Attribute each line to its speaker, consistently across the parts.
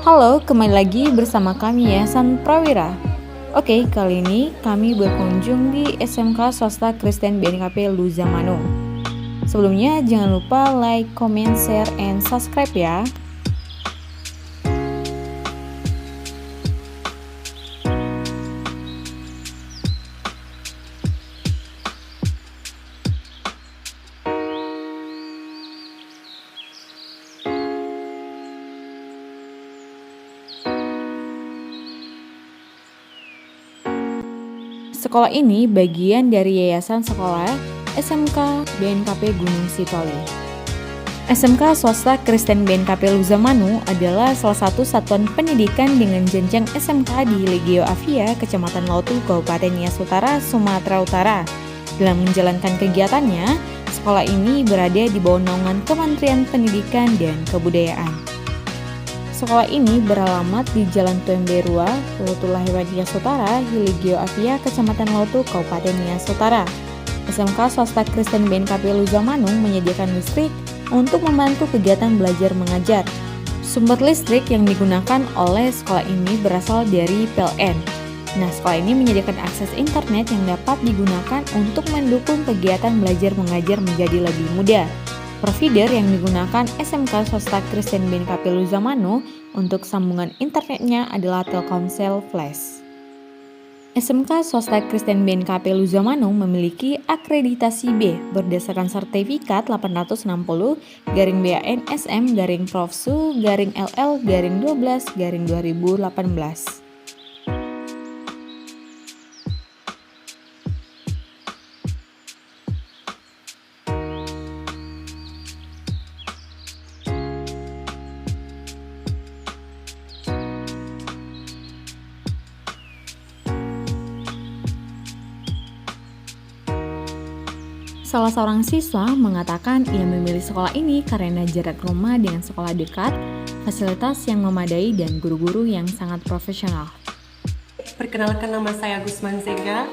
Speaker 1: Halo, kembali lagi bersama kami Yayasan Prawira. Oke, kali ini kami berkunjung di SMK Swasta Kristen BNKP Luzamanu. Sebelumnya jangan lupa like, comment, share, and subscribe ya. Sekolah ini bagian dari Yayasan Sekolah SMK BNKP Gunung Sitoli. SMK Swasta Kristen BNKP Luzamanu adalah salah satu satuan pendidikan dengan jenjang SMK di Legio Avia, Kecamatan Lautu, Kabupaten Nias Utara, Sumatera Utara. Dalam menjalankan kegiatannya, sekolah ini berada di bawah naungan Kementerian Pendidikan dan Kebudayaan. Sekolah ini beralamat di Jalan Tuemberua, Lautu Lahewan Nias Utara, Hiligio Avia, Kecamatan Lautu, Kabupaten Nias Utara. SMK Swasta Kristen BNKP Luzamanu menyediakan listrik untuk membantu kegiatan belajar mengajar. Sumber listrik yang digunakan oleh sekolah ini berasal dari PLN. Nah, sekolah ini menyediakan akses internet yang dapat digunakan untuk mendukung kegiatan belajar mengajar menjadi lebih mudah. Provider yang digunakan SMK Swasta Kristen BNKP Luzamanu untuk sambungan internetnya adalah Telkomsel Flash. SMK Swasta Kristen BNKP Luzamanu memiliki akreditasi B berdasarkan sertifikat 860-BAN-SM-Profsu-LL-12-2018. Salah seorang siswa mengatakan ia memilih sekolah ini karena jarak rumah dengan sekolah dekat, fasilitas yang memadai, dan guru-guru yang sangat profesional.
Speaker 2: Perkenalkan, nama saya Gusman Zega.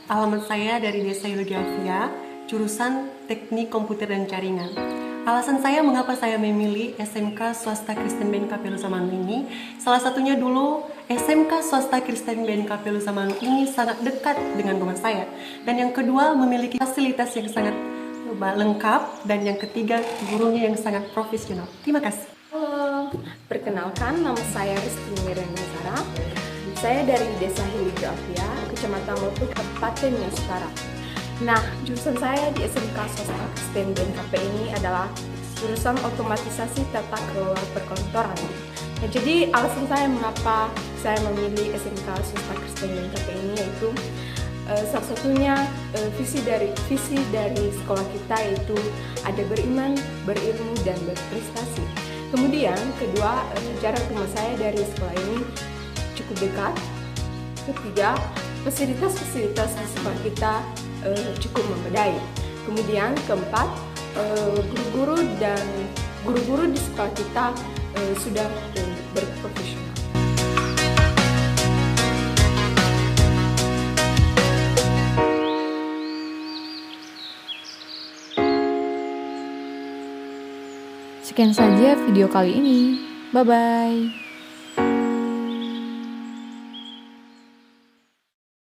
Speaker 2: Alamat saya dari Desa Hilgavia, jurusan Teknik Komputer dan Jaringan. Alasan saya mengapa saya memilih SMK Swasta Kristen BNKP Luzamanu ini, salah satunya dulu SMK Swasta Kristen BNKP Luzamanu ini sangat dekat dengan rumah saya. Dan yang kedua, memiliki fasilitas yang sangat lengkap, dan yang ketiga, gurunya yang sangat profesional. Terima kasih.
Speaker 3: Halo, perkenalkan, nama saya Risti Miranda Zara. Saya dari Desa Hiligavia, Kecamatan Lautu, Kabupaten Nias Utara. Nah, jurusan saya di SMK Swasta Kristen BNKP ini adalah jurusan otomatisasi tata kelola perkantoran. Nah, jadi alasan saya mengapa saya memilih SMK Swasta Kristen BNKP ini yaitu salah satunya visi dari sekolah kita yaitu ada beriman, berilmu, dan berprestasi. Kemudian kedua, jarak rumah saya dari sekolah ini cukup dekat. Ketiga, fasilitas di sekolah kita cukup memadai. Kemudian keempat, guru-guru di sekolah kita sudah berprofesional.
Speaker 1: Sekian saja video kali ini. Bye-bye.